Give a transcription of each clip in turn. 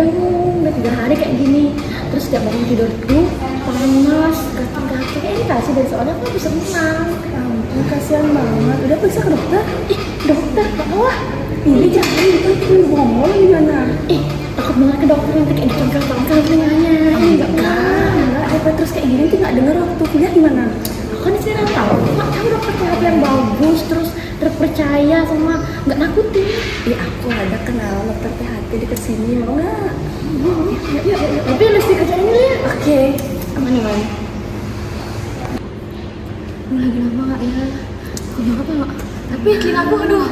dengung, udah 3 hari kayak gini. Terus setiap bangun tidur tuh panas, gatal-gatal kayak iritasi dari soalnya aku bisa renang. Ampun, kasihan banget. Udah periksa ke dokter? Ih, dokter, gak mau lah. Ini jangan itu ngomong gimana? Takut banget ke dokter nanti kayak dicongkel-congkel telinganya. Enggak, terus kayak gini tuh nggak denger waktu kuliah gimana? Aku kan disini tahu, mak tahu dokter THT yang bagus, terus terpercaya sama nggak nakutin. Aku ada kenalan dokter THT di kesini, mau nggak? Yuk. Tapi mesti kerjain dulu ya. Oke. Aman. Lagi lama nggak ya? Kau apa nggak? Tapi yakin aduh.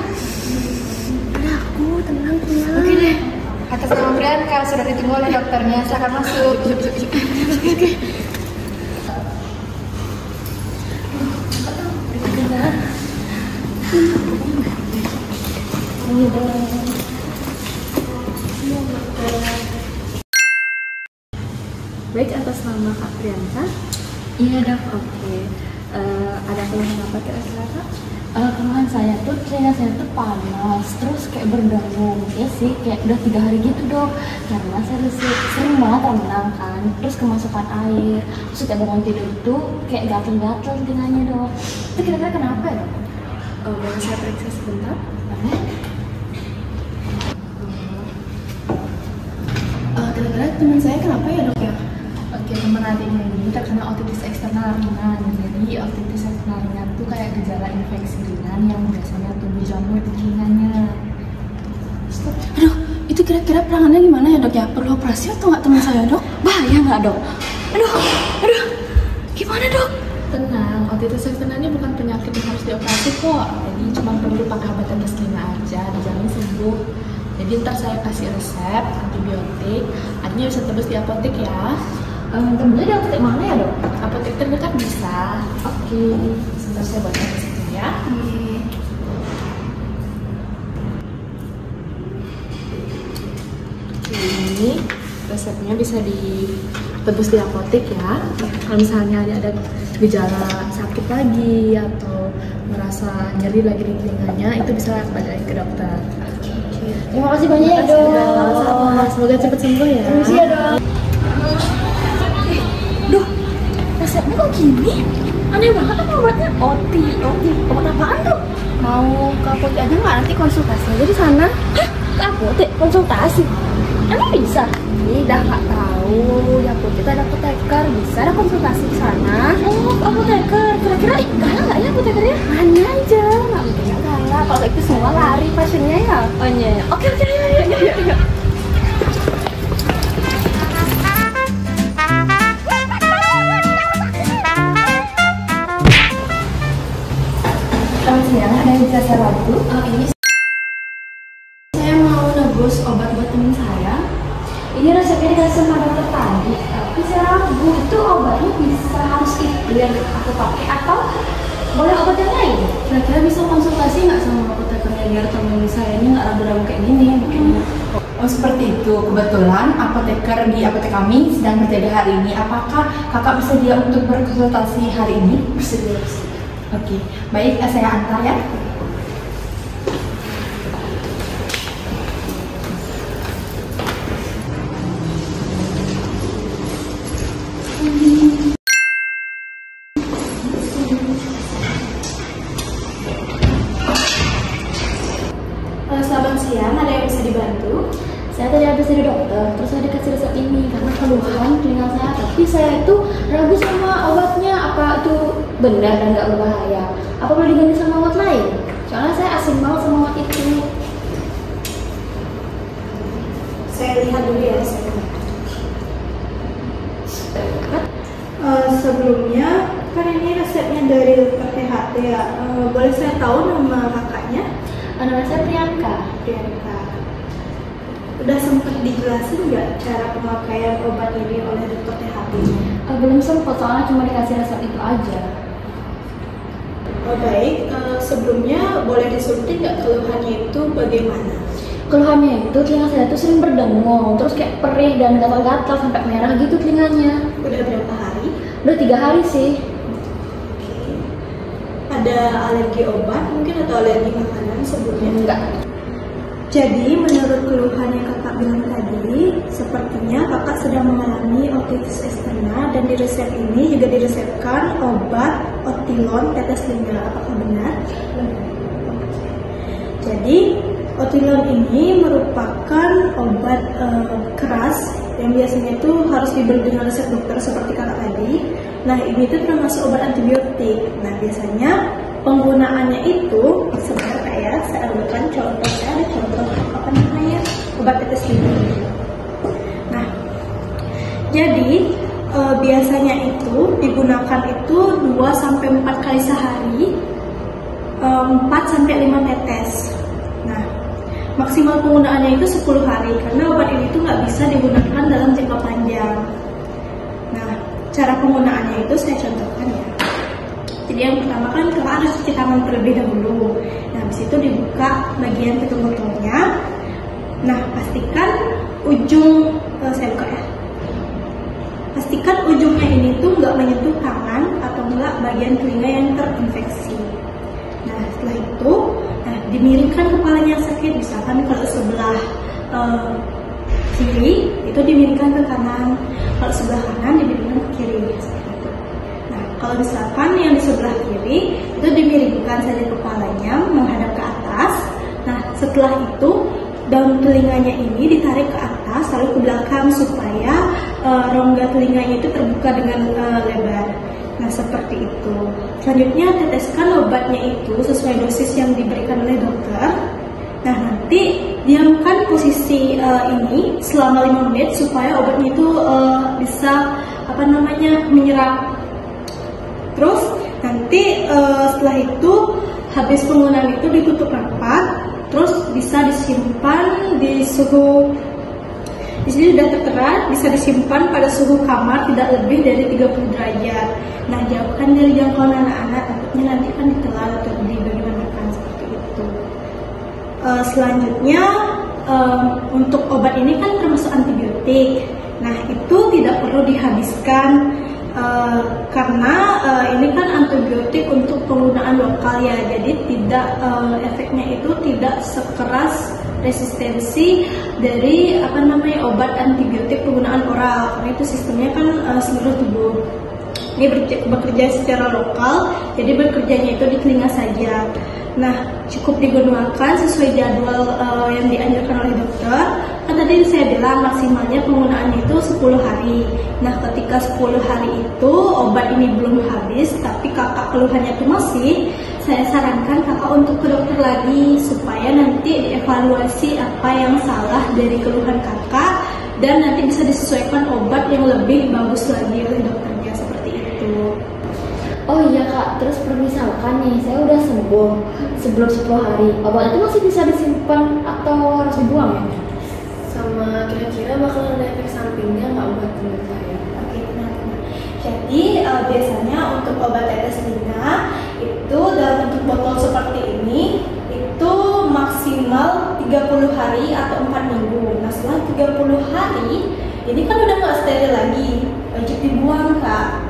Ada aku, tenang. Oke deh. Atas nama Priyanka sudah ditunggu oleh dokternya, silakan masuk. Oke. Baik, atas nama Kak Priyanka. Iya dok. Oke. Ada keluhan apa kira-kira Kak? Keluhan saya tuh, telinga saya tuh panas, terus kayak berdengung. Ya sih, kayak udah 3 hari gitu dok. Karena saya sering banget renang kan, terus kemasukan air. Terus setiap bangun tidur tuh kayak gatel-gatel telinganya dok. Itu kira-kira kenapa ya dok? Boleh saya periksa sebentar? Boleh? Kira-kira teman saya kenapa ya dok ya? Oke, teman adiknya ini terkena otitis eksternal ringan. Jadi otitis eksternal ringan tuh kayak gejala infeksi ringan yang biasanya tumbuh jamur di telinganya. Aduh, itu kira-kira perangannya gimana ya dok ya? Perlu operasi atau nggak teman saya dok? Bahaya nggak dok? Aduh, gimana dok? Tenang, otitis eksternal ini bukan penyakit yang harus dioperasi kok. Jadi cuma perlu pakai obat tetes telinga aja, dijamin sembuh. Jadi ntar saya kasih resep antibiotik, artinya bisa tebus di apotek ya. Temennya di apotek mana ya dok? Apotek terdekat bisa. Oke. Sebentar saya buatkan di situ ya. Ini resepnya bisa ditebus di apotek ya. Kalau misalnya ada gejala sakit lagi atau merasa nyeri lagi di telinganya, itu bisa balik ke dokter. Terima kasih banyak ya dok. Semoga cepat sembuh ya. Terima ya dok. Duh, resepnya kok gini? Aneh banget apa obatnya? Oti. Obat apaan tuh? Mau ke apotek aja nggak? Nanti konsultasi aja di sana. Hah? Ke apotek? Konsultasi? Emang bisa? Ini udah nggak tahu. Di apotek ada apoteker, bisa ada konsultasi di sana. Oh, apoteker. Kira-kira galak nggak ya apotekernya? Hanya aja, nggak mungkin nggak galak. Kalau itu semua lari pasiennya ya. Oh iya. Oke, yuk. Selamat siang, ada yang bisa saya bantu? Ini saya mau nebus obat buat temen saya. Ini resepnya dikasih sama dokter tadi, tapi saya ragu itu obatnya bisa harus itu yang aku pakai atau boleh obat yang lain? Kira-kira bisa konsultasi nggak sama apotekernya biar temen saya ini nggak ragu-ragu kayak gini bikinnya. Oh seperti itu, kebetulan apoteker di apotek kami sedang berjaga hari ini. Apakah kakak bersedia untuk berkonsultasi hari ini? Bersedia. Oke, baik, saya antar ya. Selamat siang, ada yang bisa dibantu? Saya tadi habis dari dokter, terus saya dikasih resep ini karena keluhan telinga saya, tapi saya itu ragu sama obatnya, apa itu benar dan nggak berbahaya, apa boleh diganti sama obat lain? Soalnya saya asing banget sama obat itu. Saya lihat dulu ya. Sebelumnya kan ini resepnya dari dokter THT ya. Boleh saya tahu nama kakaknya? Nama saya Priyanka. Udah sempat dijelasin nggak cara pemakaian obat ini oleh dokter THT? Belum sempat, soalnya cuma dikasih resep itu aja. Baik, sebelumnya boleh disuntik nggak keluhannya itu bagaimana? Keluhannya itu telinga saya tuh sering berdengung, terus kayak perih dan gatal-gatal sampai merah gitu telinganya. Udah berapa hari? Udah 3 hari sih. Ada alergi obat mungkin atau alergi makanan sebelumnya? Enggak. Jadi menurut keluhan yang kakak bilang tadi, sepertinya kakak sedang mengalami otitis eksterna dan di resep ini juga diresepkan obat Otilon tetes linga. Apakah benar? Jadi Otilon ini merupakan obat keras yang biasanya itu harus dibeli dengan resep dokter seperti kakak tadi. Nah ini tuh termasuk obat antibiotik. Nah biasanya penggunaannya itu sebenarnya kayak saya ambilkan contohnya, ada contoh apa namanya obat tetes linga. Nah jadi biasanya itu digunakan itu 2-4 kali sehari, 4-5 tetes. Nah maksimal penggunaannya itu 10 hari karena obat ini tuh nggak bisa digunakan dalam jangka panjang. Nah cara penggunaannya itu saya contohkan ya. Jadi yang pertama kan kita harus cuci tangan terlebih dahulu. Nah habis itu dibuka bagian tutup botolnya. Nah pastikan ujung saya buka ya. Pastikan ujungnya ini tuh nggak menyentuh tangan atau nggak bagian telinga yang terinfeksi. Nah setelah itu, dimiringkan kepalanya yang sakit. Misalkan kalau sebelah kiri itu dimiringkan ke kanan, kalau sebelah kanan dimiringkan ke kiri. Nah kalau misalkan yang di sebelah kiri itu dimiringkan saja kepalanya menghadap ke atas. Nah setelah itu daun telinganya ini ditarik ke atas lalu ke belakang supaya rongga telinganya itu terbuka dengan lebar. Nah seperti itu. Selanjutnya teteskan obatnya itu sesuai dosis yang diberikan oleh dokter. Nah nanti diamkan posisi ini selama 5 menit supaya obatnya itu bisa menyerap. Terus nanti setelah itu habis penggunaan itu ditutup rapat. Terus bisa disimpan di suhu, di sini sudah tertera, bisa disimpan pada suhu kamar tidak lebih dari 30 derajat. Nah jauhkan dari jangkauan anak-anak, takutnya nanti kan ditelan atau dibagaimanakan seperti itu. Selanjutnya untuk obat ini kan termasuk antibiotik. Nah itu tidak perlu dihabiskan karena ini kan antibiotik untuk penggunaan lokal ya, jadi tidak efeknya itu tidak sekeras resistensi dari obat antibiotik penggunaan oral, karena itu sistemnya kan seluruh tubuh. Ini bekerja secara lokal, jadi bekerjanya itu di telinga saja. Nah cukup digunakan sesuai jadwal yang dianjurkan oleh dokter. Kan tadi saya bilang maksimalnya penggunaannya itu 10 hari. Nah ketika 10 hari itu obat ini belum habis tapi kakak keluhannya itu masih, saya sarankan kakak untuk ke dokter lagi supaya nanti dievaluasi apa yang salah dari keluhan kakak dan nanti bisa disesuaikan obat yang lebih bagus lagi oleh dokternya, seperti itu. Oh iya kak, terus misalkan nih saya udah sembuh sebelum 10 hari, obat itu masih bisa disimpan atau harus dibuang ya? Sama kira-kira bakal ada efek sampingnya nggak buat teman saya? Oke, tenang-tenang. Jadi biasanya untuk obat tetes linga itu dalam bentuk botol seperti ini itu maksimal 30 hari atau 4 minggu. Nah setelah 30 hari ini kan udah nggak steril lagi, wajib dibuang kak.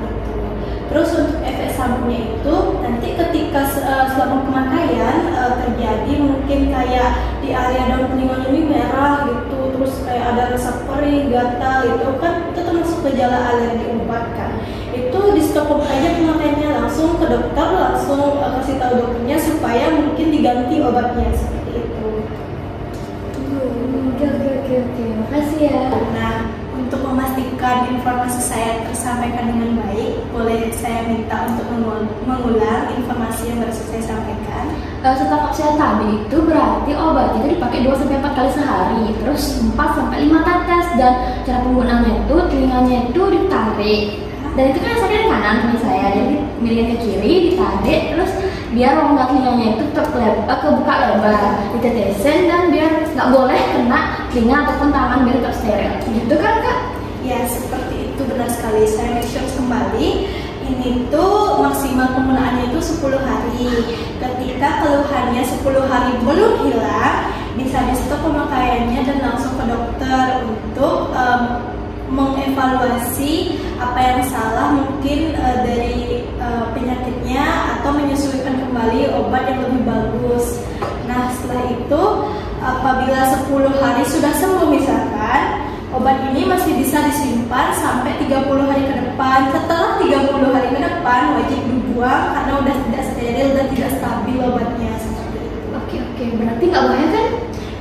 Terus untuk efek sampingnya itu nanti ketika selama pemakaian terjadi mungkin kayak di area daun telinganya ini merah gitu, terus kayak ada rasa perih, gatal gitu kan, itu termasuk gejala alergi obat kan. Itu di stop aja pemakaiannya, langsung ke dokter, langsung kasih tahu dokternya supaya mungkin diganti obatnya, seperti itu. Oke, makasih ya. Nah untuk memastikan informasi saya tersampaikan dengan baik, boleh saya minta untuk mengulang informasi yang baru saya sampaikan? Setahu saya tadi itu berarti obat itu dipakai 2-4 kali sehari, terus 4-5 tetes, dan cara penggunaannya itu telinganya itu ditarik, dan itu kan saya di kanan teman saya, jadi miringin ke kiri, ditarik, terus biar rongga telinganya itu kebuka lebar, ditetesin, dan biar nggak boleh kena telinga ataupun tangan biar tetap steril. Gitu kan kak? Ya seperti itu, benar sekali. Saya make sure kembali. Ini tuh maksimal penggunaannya itu 10 hari. Ketika keluhannya 10 hari belum hilang, bisa di stop pemakaiannya dan langsung ke dokter untuk mengevaluasi apa yang salah mungkin dari penyakitnya atau menyesuaikan kembali obat yang lebih bagus. Nah setelah itu apabila 10 hari sudah sembuh misalkan, obat ini masih bisa disimpan sampai 30 hari ke depan. Setelah 30 hari ke depan wajib dibuang karena udah tidak steril dan tidak stabil obatnya seperti itu. Oke, berarti nggak bahaya kan?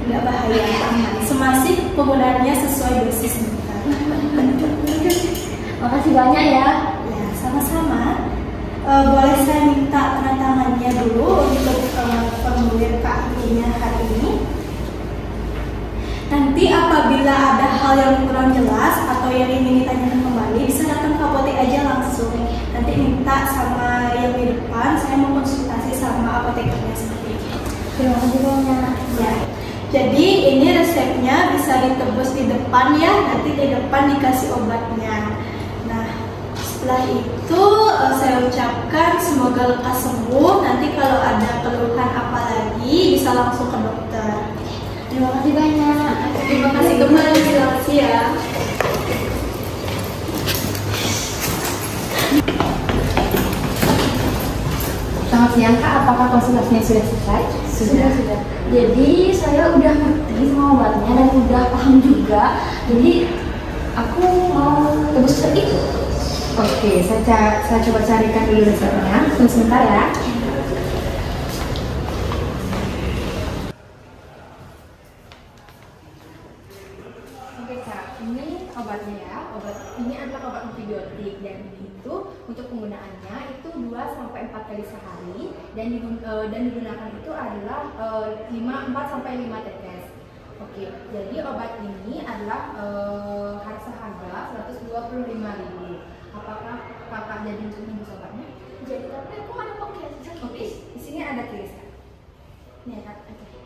Nggak bahaya, aman. Semasih penggunaannya sesuai dosis. Makasih banyak ya. Ya, sama-sama. Boleh saya minta tanda tangannya dulu untuk formulir KII-nya hari ini. Nanti apabila ada hal yang kurang jelas atau yang ingin ditanyakan kembali, bisa datang ke apotek aja langsung. Nanti minta sama yang di depan, saya mau konsultasi sama apotekernya seperti itu. Terima kasih banyak. Ya. Jadi ini resepnya bisa ditebus di depan ya, nanti di depan dikasih obatnya. Nah, setelah itu saya ucapkan semoga lekas sembuh. Nanti kalau ada keluhan apa lagi bisa langsung ke dokter. Terima kasih banyak. Terima kasih kembali, selamat siang. Selamat siang Kak, apakah konsultasinya sudah selesai? Sudah. Jadi saya udah ngerti sama obatnya dan udah paham juga. Jadi aku mau tebus resep itu. Oke, saya coba carikan dulu resepnya. Tunggu sebentar ya. Oke Kak, ini obatnya ya. Obat ini adalah obat antibiotik dan itu untuk penggunaannya itu 2-4 kali sehari dan digunakan itu adalah 4-5 tetes. Oke, jadi obat ini adalah seharga 125.000. Apakah Kakak jadi untuk menembus obatnya? Jadi tapi aku ada pakai. Oke, di sini ada tulis Kak. Nih Kak, oke.